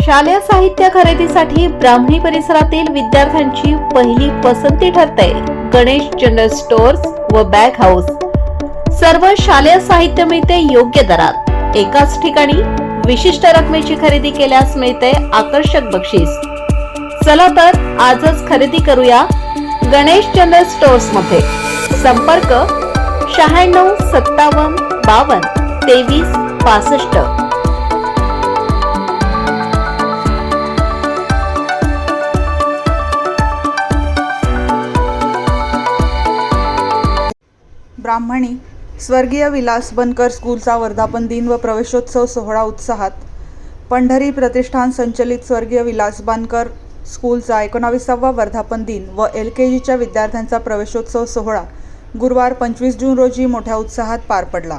शालेय साहित्य खरेदीसाठी ब्राह्मणी परिसरातील विद्यार्थ्यांची पहिली पसंती ठरते गणेश जनरल स्टोअर्स व बॅग हाऊस। सर्व शालेय साहित्य मिळते योग्य दरात, एकाच ठिकाणी विशिष्ट रकमेची खरेदी केल्यास मिळते आकर्षक बक्षीस। चला तर आजच खरेदी करूया गणेश जनरल स्टोअर्स मध्ये। संपर्क 96 57 52 23 65। ब्राह्मणी स्वर्गीय विलास बनकर स्कूलचा वर्धापन दिन व प्रवेशोत्सव सोहळा उत्साहात। पंढरी प्रतिष्ठान संचलित स्वर्गीय विलास बनकर स्कूलचा 19वा वर्धापन दिन व LKGच्या विद्यार्थ्यांचा प्रवेशोत्सव सोहळा गुरुवार 25 जून रोजी मोठ्या उत्साहात पार पडला।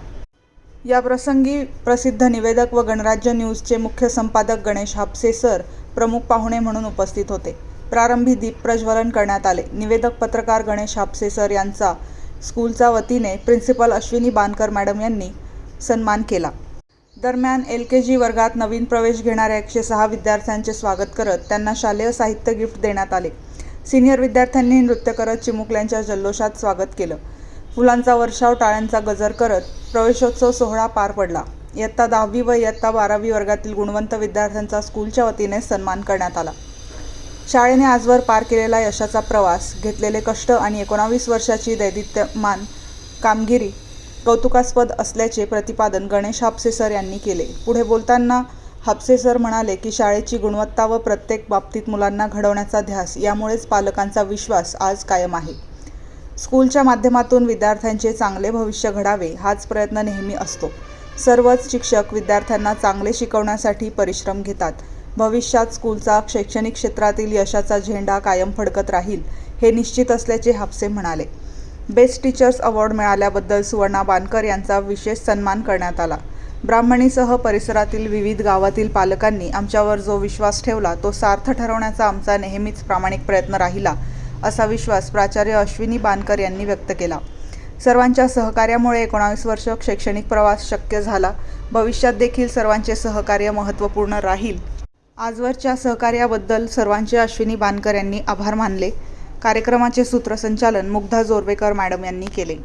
या प्रसंगी प्रसिद्ध निवेदक व गणराज्य न्यूजचे मुख्य संपादक गणेश हापसे सर प्रमुख पाहुणे म्हणून उपस्थित होते। प्रारंभी दीप प्रज्वलन करण्यात आले। निवेदक पत्रकार गणेश हापसे सर यांचा स्कूलच्या वतीने प्रिन्सिपल अश्विनी बानकर मॅडम यांनी सन्मान केला। दरम्यान LKG वर्गात नवीन प्रवेश घेणाऱ्या 106 विद्यार्थ्यांचे स्वागत करत त्यांना शालेय साहित्य गिफ्ट देण्यात आले। सिनियर विद्यार्थ्यांनी नृत्य करत चिमुकल्यांच्या जल्लोषात स्वागत केलं। फुलांचा वर्षाव, टाळ्यांचा गजर करत प्रवेशोत्सव सोहळा पार पडला। इयत्ता 10वी व इयत्ता 12वी वर्गातील गुणवंत विद्यार्थ्यांचा स्कूलच्या वतीने सन्मान करण्यात आला। शाळेने आजवर पार केलेला यशाचा प्रवास, घेतलेले कष्ट आणि 19 वर्षाची दैदिप्यमान कामगिरी कौतुकास्पद असल्याचे प्रतिपादन गणेश हापसे सर यांनी केले। पुढे बोलताना हापसे सर म्हणाले की शाळेची गुणवत्ता व प्रत्येक बाबतीत मुलांना घडवण्याचा ध्यास यामुळेच पालकांचा विश्वास आज कायम आहे। स्कूलच्या माध्यमातून विद्यार्थ्यांचे चांगले भविष्य घडावे हाच प्रयत्न नेहमी असतो। सर्वच शिक्षक विद्यार्थ्यांना चांगले शिकवण्यासाठी परिश्रम घेतात। भविष्यात स्कूलचा शैक्षणिक क्षेत्रातील यशाचा झेंडा कायम फडकत राहील हे निश्चित असल्याचे हापसे म्हणाले। बेस्ट टीचर्स अवॉर्ड मिळाल्याबद्दल सुवर्णा बानकर यांचा विशेष सन्मान करण्यात आला। ब्राह्मणीसह परिसरातील विविध गावातील पालकांनी आमच्यावर जो विश्वास ठेवला तो सार्थ ठरवण्याचा आमचा नेहमीच प्रामाणिक प्रयत्न राहिला असा विश्वास प्राचार्य अश्विनी बानकर यांनी व्यक्त केला। सर्वांच्या सहकार्यामुळे 19 वर्ष शैक्षणिक प्रवास शक्य झाला। भविष्यात देखील सर्वांचे सहकार्य महत्त्वपूर्ण राहील। आजवरच्या सहकार्याबद्दल सर्वांचे अश्विनी बानकर यांनी आभार मानले। कार्यक्रमाचे सूत्रसंचालन मुग्धा जोरवेकर मॅडम यांनी केले।